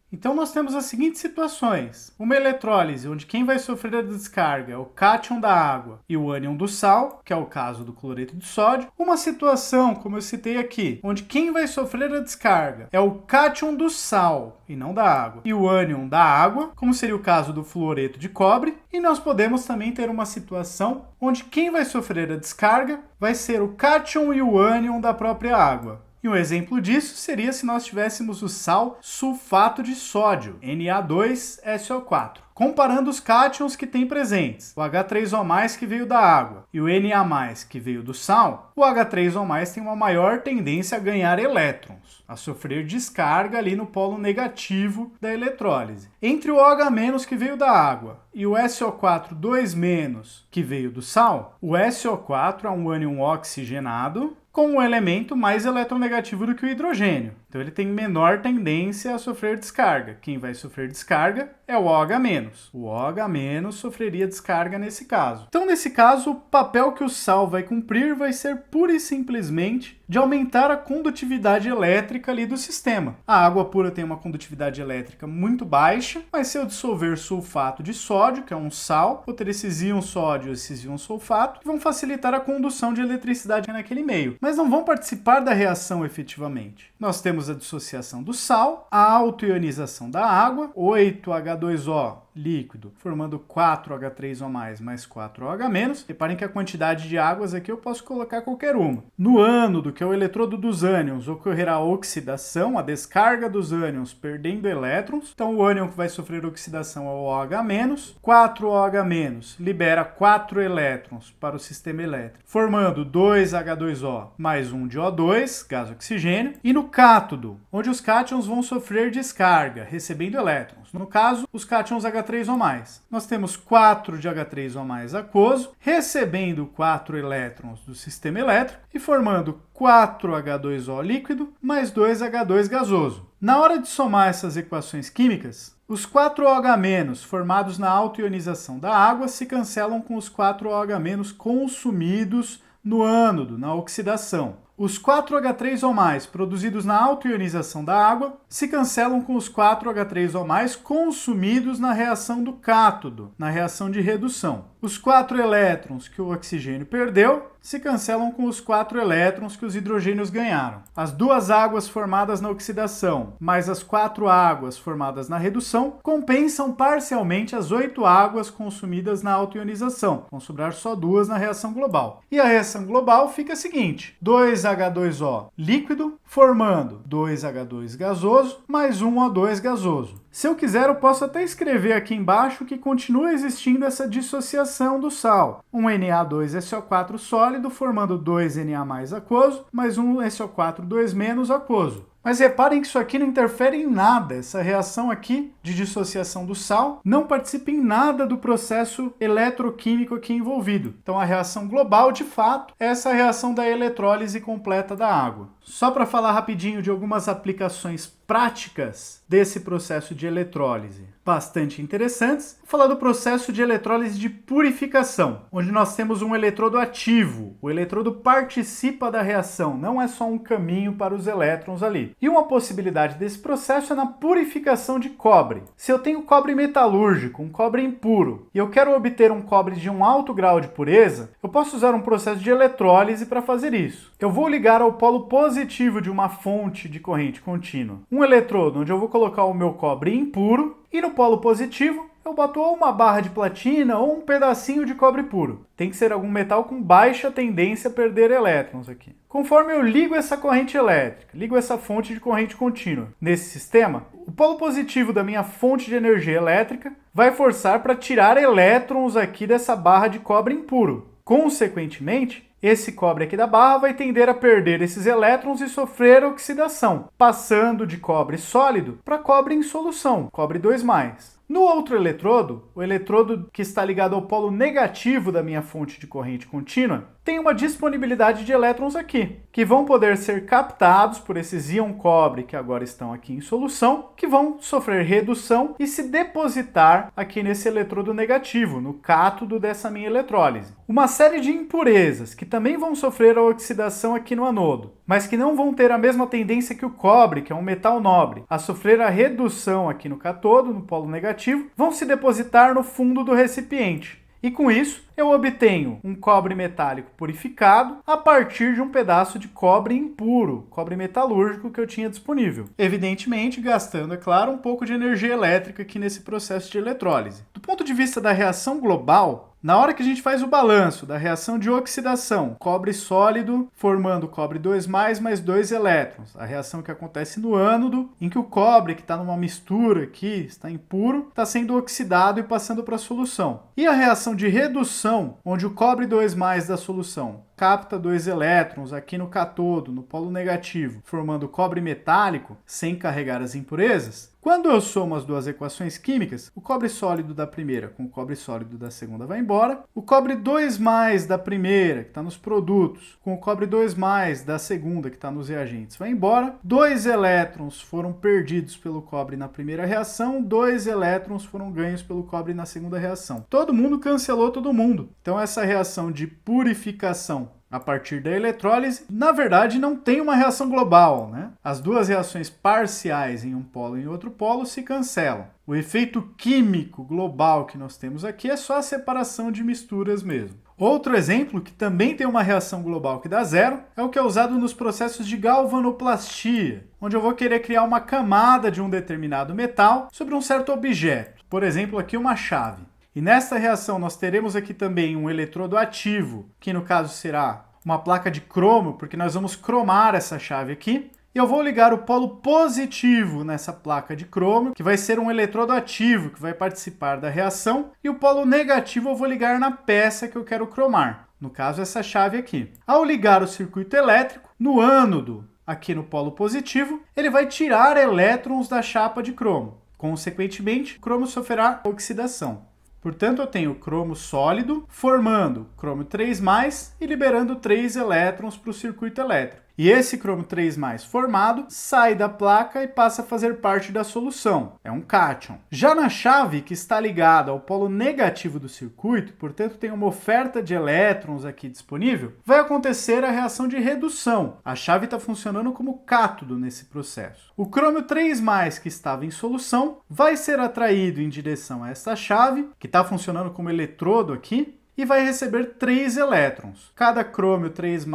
Então nós temos as seguintes situações. Uma eletrólise, onde quem vai sofrer a descarga é o cátion da água e o ânion do sal, que é o caso do cloreto de sódio. Uma situação, como eu citei aqui, onde quem vai sofrer a descarga é o cátion do sal e não da água, e o ânion da água, como seria o caso do fluoreto de cobre. E nós podemos também ter uma situação onde quem vai sofrer a descarga vai ser o cátion e o ânion da própria água. E um exemplo disso seria se nós tivéssemos o sal sulfato de sódio, Na2SO4. Comparando os cátions que tem presentes, o H3O+, que veio da água, e o Na+, que veio do sal, o H3O+, tem uma maior tendência a ganhar elétrons, a sofrer descarga ali no polo negativo da eletrólise. Entre o OH-, que veio da água, e o SO4 2-, que veio do sal, o SO4 é um ânion oxigenado, com um elemento mais eletronegativo do que o hidrogênio. Então ele tem menor tendência a sofrer descarga. Quem vai sofrer descarga é o OH-. O OH- sofreria descarga nesse caso. Então, nesse caso, o papel que o sal vai cumprir vai ser pura e simplesmente de aumentar a condutividade elétrica ali do sistema. A água pura tem uma condutividade elétrica muito baixa, mas se eu dissolver sulfato de sódio, que é um sal, vou ter esses íons sódio e esses íons sulfato, que vão facilitar a condução de eletricidade naquele meio, mas não vão participar da reação efetivamente. Nós temos a dissociação do sal, a autoionização da água, 8H2O líquido, formando 4H3O+, mais 4OH-. Reparem que a quantidade de águas aqui eu posso colocar qualquer uma. No ânodo, que é o eletrodo dos ânions, ocorrerá a oxidação, a descarga dos ânions perdendo elétrons. Então o ânion que vai sofrer oxidação é o OH-. 4OH- libera 4 elétrons para o sistema elétrico, formando 2H2O mais 1 de O2, gás oxigênio. E no cátodo, onde os cátions vão sofrer descarga, recebendo elétrons. No caso, os cátions H3O+. Nós temos 4 de H3O+ aquoso, recebendo 4 elétrons do sistema elétrico e formando 4H2O líquido mais 2H2 gasoso. Na hora de somar essas equações químicas, os 4OH- formados na autoionização da água se cancelam com os 4OH- consumidos no ânodo, na oxidação. Os 4H3O+, produzidos na autoionização da água, se cancelam com os 4H3O+, consumidos na reação do cátodo, na reação de redução. Os 4 elétrons que o oxigênio perdeu se cancelam com os 4 elétrons que os hidrogênios ganharam. As 2 águas formadas na oxidação, mais as 4 águas formadas na redução, compensam parcialmente as 8 águas consumidas na autoionização. Vão sobrar só 2 na reação global. E a reação global fica a seguinte: 2H2O líquido, formando 2H2 gasoso, mais 1O2 gasoso. Se eu quiser, eu posso até escrever aqui embaixo que continua existindo essa dissociação do sal. Um Na2SO4 sólido formando 2Na+ aquoso, mais um SO4 2- aquoso. Mas reparem que isso aqui não interfere em nada. Essa reação aqui de dissociação do sal não participa em nada do processo eletroquímico aqui envolvido. Então a reação global, de fato, é essa reação da eletrólise completa da água. Só para falar rapidinho de algumas aplicações práticas desse processo de eletrólise, bastante interessantes, vou falar do processo de eletrólise de purificação, onde nós temos um eletrodo ativo. O eletrodo participa da reação, não é só um caminho para os elétrons ali. E uma possibilidade desse processo é na purificação de cobre. Se eu tenho cobre metalúrgico, um cobre impuro, e eu quero obter um cobre de um alto grau de pureza, eu posso usar um processo de eletrólise para fazer isso. Eu vou ligar ao polo positivo de uma fonte de corrente contínua um eletrodo onde eu vou colocar o meu cobre impuro e no polo positivo eu boto ou uma barra de platina ou um pedacinho de cobre puro. Tem que ser algum metal com baixa tendência a perder elétrons aqui. Conforme eu ligo essa corrente elétrica, ligo essa fonte de corrente contínua nesse sistema, o polo positivo da minha fonte de energia elétrica vai forçar para tirar elétrons aqui dessa barra de cobre impuro. Consequentemente, Esse cobre aqui da barra vai tender a perder esses elétrons e sofrer oxidação, passando de cobre sólido para cobre em solução, cobre 2+. No outro eletrodo, o eletrodo que está ligado ao polo negativo da minha fonte de corrente contínua, tem uma disponibilidade de elétrons aqui, que vão poder ser captados por esses íon cobre que agora estão aqui em solução, que vão sofrer redução e se depositar aqui nesse eletrodo negativo, no cátodo dessa minha eletrólise. Uma série de impurezas que também vão sofrer a oxidação aqui no anodo, mas que não vão ter a mesma tendência que o cobre, que é um metal nobre, a sofrer a redução aqui no cátodo, no polo negativo, vão se depositar no fundo do recipiente. E com isso, eu obtenho um cobre metálico purificado a partir de um pedaço de cobre impuro, cobre metalúrgico que eu tinha disponível. Evidentemente, gastando, é claro, um pouco de energia elétrica aqui nesse processo de eletrólise. Do ponto de vista da reação global, na hora que a gente faz o balanço da reação de oxidação, cobre sólido formando cobre 2+, mais 2 elétrons, a reação que acontece no ânodo, em que o cobre que está numa mistura aqui, está impuro, está sendo oxidado e passando para a solução. E a reação de redução, onde o cobre 2+ da solução capta 2 elétrons aqui no cátodo, no polo negativo, formando cobre metálico, sem carregar as impurezas. Quando eu somo as duas equações químicas, o cobre sólido da primeira com o cobre sólido da segunda vai embora, o cobre 2+ da primeira, que está nos produtos, com o cobre 2+ da segunda, que está nos reagentes, vai embora. 2 elétrons foram perdidos pelo cobre na primeira reação, 2 elétrons foram ganhos pelo cobre na segunda reação. Todo mundo cancelou todo mundo. Então essa reação de purificação a partir da eletrólise, na verdade, não tem uma reação global, né? As duas reações parciais em um polo e em outro polo se cancelam. O efeito químico global que nós temos aqui é só a separação de misturas mesmo. Outro exemplo, que também tem uma reação global que dá zero, é o que é usado nos processos de galvanoplastia, onde eu vou querer criar uma camada de um determinado metal sobre um certo objeto. Por exemplo, aqui uma chave. E nesta reação nós teremos aqui também um eletrodo ativo, que no caso será uma placa de cromo, porque nós vamos cromar essa chave aqui. E eu vou ligar o polo positivo nessa placa de cromo, que vai ser um eletrodo ativo, que vai participar da reação. E o polo negativo eu vou ligar na peça que eu quero cromar, no caso essa chave aqui. Ao ligar o circuito elétrico, no ânodo, aqui no polo positivo, ele vai tirar elétrons da chapa de cromo. Consequentemente, o cromo sofrerá oxidação. Portanto, eu tenho cromo sólido formando cromo 3+ e liberando 3 elétrons para o circuito elétrico. E esse cromo 3+ formado sai da placa e passa a fazer parte da solução. É um cátion. Já na chave, que está ligada ao polo negativo do circuito, portanto tem uma oferta de elétrons aqui disponível, vai acontecer a reação de redução. A chave está funcionando como cátodo nesse processo. O cromo 3+ que estava em solução vai ser atraído em direção a essa chave, que está funcionando como eletrodo aqui, e vai receber 3 elétrons. Cada crômio 3+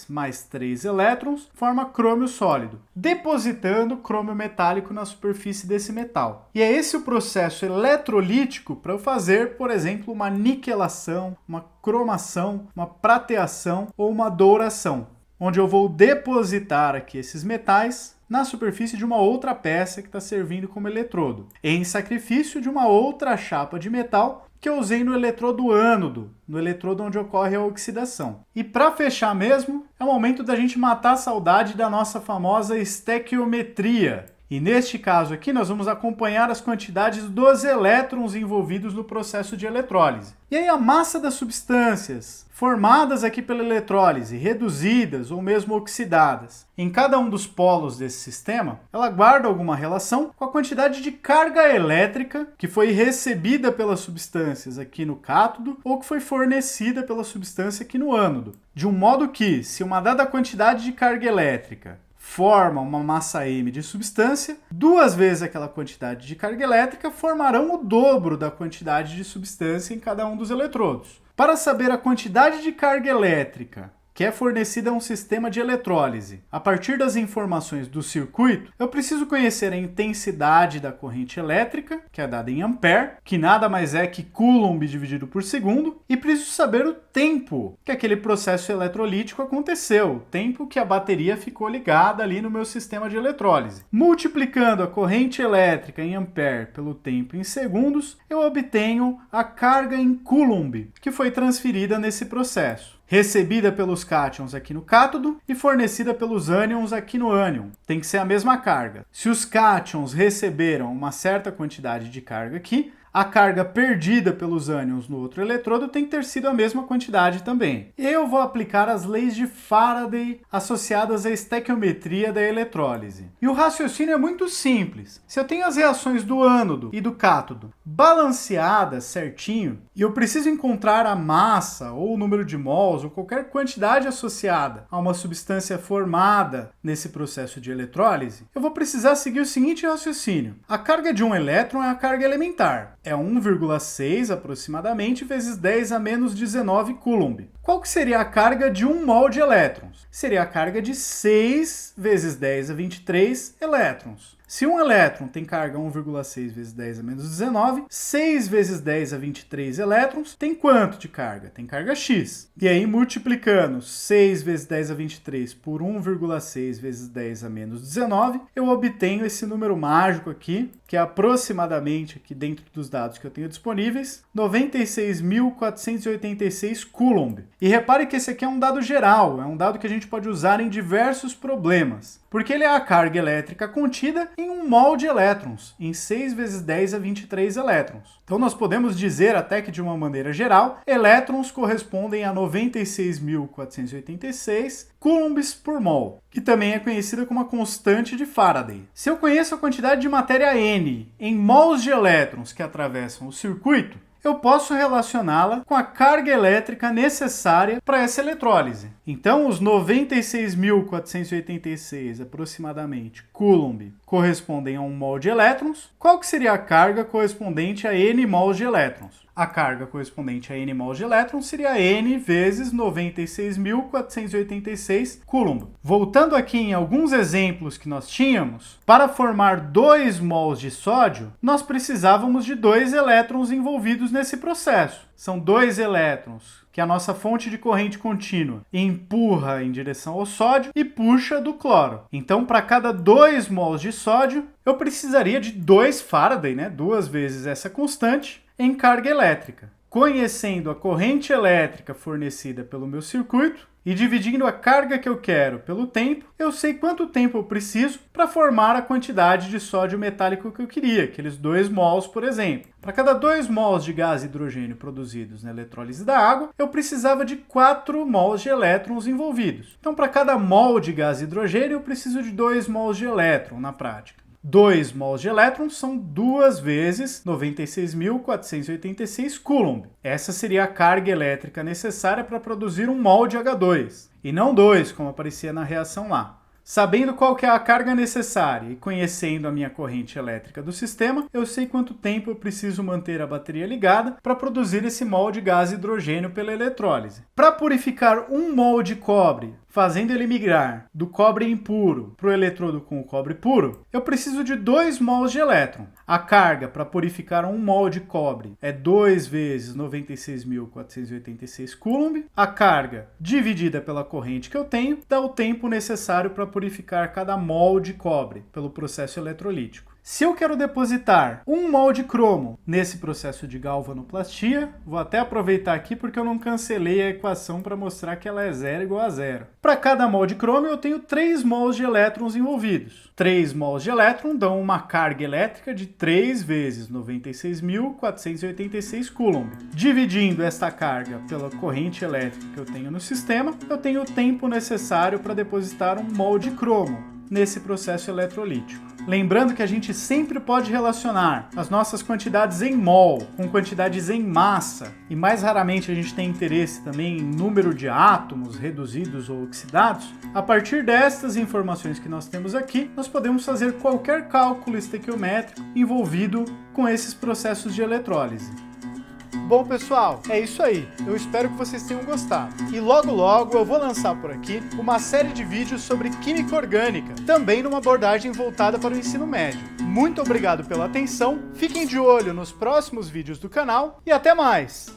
mais 3 elétrons forma crômio sólido, depositando crômio metálico na superfície desse metal. E é esse o processo eletrolítico para eu fazer, por exemplo, uma niquelação, uma cromação, uma prateação ou uma douração, onde eu vou depositar aqui esses metais na superfície de uma outra peça que está servindo como eletrodo, em sacrifício de uma outra chapa de metal que eu usei no eletrodo ânodo, no eletrodo onde ocorre a oxidação. E para fechar mesmo, é o momento da gente matar a saudade da nossa famosa estequiometria. E neste caso aqui, nós vamos acompanhar as quantidades dos elétrons envolvidos no processo de eletrólise. E aí a massa das substâncias formadas aqui pela eletrólise, reduzidas ou mesmo oxidadas, em cada um dos polos desse sistema, ela guarda alguma relação com a quantidade de carga elétrica que foi recebida pelas substâncias aqui no cátodo ou que foi fornecida pela substância aqui no ânodo. De um modo que, se uma dada quantidade de carga elétrica forma uma massa m de substância, 2 vezes aquela quantidade de carga elétrica formarão o dobro da quantidade de substância em cada um dos eletrodos. Para saber a quantidade de carga elétrica que é fornecida a um sistema de eletrólise, a partir das informações do circuito, eu preciso conhecer a intensidade da corrente elétrica, que é dada em ampere, que nada mais é que coulomb dividido por segundo, e preciso saber o tempo que aquele processo eletrolítico aconteceu, o tempo que a bateria ficou ligada ali no meu sistema de eletrólise. Multiplicando a corrente elétrica em ampere pelo tempo em segundos, eu obtenho a carga em coulomb, que foi transferida nesse processo. recebida pelos cátions aqui no cátodo e fornecida pelos ânions aqui no ânion. Tem que ser a mesma carga. Se os cátions receberam uma certa quantidade de carga aqui, a carga perdida pelos ânions no outro eletrodo tem que ter sido a mesma quantidade também. Eu vou aplicar as leis de Faraday associadas à estequiometria da eletrólise. E o raciocínio é muito simples. Se eu tenho as reações do ânodo e do cátodo balanceadas certinho, e eu preciso encontrar a massa ou o número de mols ou qualquer quantidade associada a uma substância formada nesse processo de eletrólise, eu vou precisar seguir o seguinte raciocínio. A carga de um elétron é a carga elementar. É 1,6 aproximadamente vezes 10 a menos 19 Coulomb. Qual que seria a carga de 1 mol de elétrons? Seria a carga de 6 vezes 10 a 23 elétrons. Se um elétron tem carga 1,6 vezes 10 a menos 19, 6 vezes 10 a 23 elétrons tem quanto de carga? Tem carga x. E aí, multiplicando 6 vezes 10 a 23 por 1,6 vezes 10 a menos 19, eu obtenho esse número mágico aqui, que é aproximadamente, aqui dentro dos dados que eu tenho disponíveis, 96.486 Coulomb. E repare que esse aqui é um dado geral, é um dado que a gente pode usar em diversos problemas, porque ele é a carga elétrica contida em 1 mol de elétrons, em 6 vezes 10 a 23 elétrons. Então nós podemos dizer até que de uma maneira geral, elétrons correspondem a 96.486 coulombs por mol, que também é conhecida como a constante de Faraday. Se eu conheço a quantidade de matéria N em mols de elétrons que atravessam o circuito, eu posso relacioná-la com a carga elétrica necessária para essa eletrólise. Então, os 96.486 aproximadamente Coulomb correspondem a 1 mol de elétrons. Qual que seria a carga correspondente a N mols de elétrons? A carga correspondente a N mols de elétrons seria N vezes 96.486 Coulomb. Voltando aqui em alguns exemplos que nós tínhamos, para formar 2 mols de sódio, nós precisávamos de 2 elétrons envolvidos nesse processo. São 2 elétrons que a nossa fonte de corrente contínua empurra em direção ao sódio e puxa do cloro. Então, para cada 2 mols de sódio, eu precisaria de 2 Faraday, 2 vezes essa constante, em carga elétrica. Conhecendo a corrente elétrica fornecida pelo meu circuito e dividindo a carga que eu quero pelo tempo, eu sei quanto tempo eu preciso para formar a quantidade de sódio metálico que eu queria, aqueles 2 mols, por exemplo. Para cada 2 mols de gás hidrogênio produzidos na eletrólise da água, eu precisava de 4 mols de elétrons envolvidos. Então, para cada mol de gás hidrogênio, eu preciso de 2 mols de elétron na prática. 2 mols de elétrons são 2 vezes 96.486 Coulomb. Essa seria a carga elétrica necessária para produzir 1 mol de H2, e não 2, como aparecia na reação lá. Sabendo qual que é a carga necessária e conhecendo a minha corrente elétrica do sistema, eu sei quanto tempo eu preciso manter a bateria ligada para produzir esse mol de gás hidrogênio pela eletrólise. Para purificar 1 mol de cobre, fazendo ele migrar do cobre impuro para o eletrodo com o cobre puro, eu preciso de 2 mols de elétron. A carga para purificar 1 mol de cobre é 2 vezes 96.486 Coulomb. A carga dividida pela corrente que eu tenho dá o tempo necessário para purificar cada mol de cobre pelo processo eletrolítico. Se eu quero depositar 1 mol de cromo nesse processo de galvanoplastia, vou até aproveitar aqui porque eu não cancelei a equação para mostrar que ela é 0 igual a 0. Para cada mol de cromo eu tenho 3 mols de elétrons envolvidos. 3 mols de elétron dão uma carga elétrica de 3 vezes 96.486 Coulomb. Dividindo esta carga pela corrente elétrica que eu tenho no sistema, eu tenho o tempo necessário para depositar 1 mol de cromo nesse processo eletrolítico. Lembrando que a gente sempre pode relacionar as nossas quantidades em mol com quantidades em massa, e mais raramente a gente tem interesse também em número de átomos reduzidos ou oxidados. A partir destas informações que nós temos aqui, nós podemos fazer qualquer cálculo estequiométrico envolvido com esses processos de eletrólise. Bom, pessoal, é isso aí. Eu espero que vocês tenham gostado. E logo logo eu vou lançar por aqui uma série de vídeos sobre química orgânica, também numa abordagem voltada para o ensino médio. Muito obrigado pela atenção, fiquem de olho nos próximos vídeos do canal e até mais!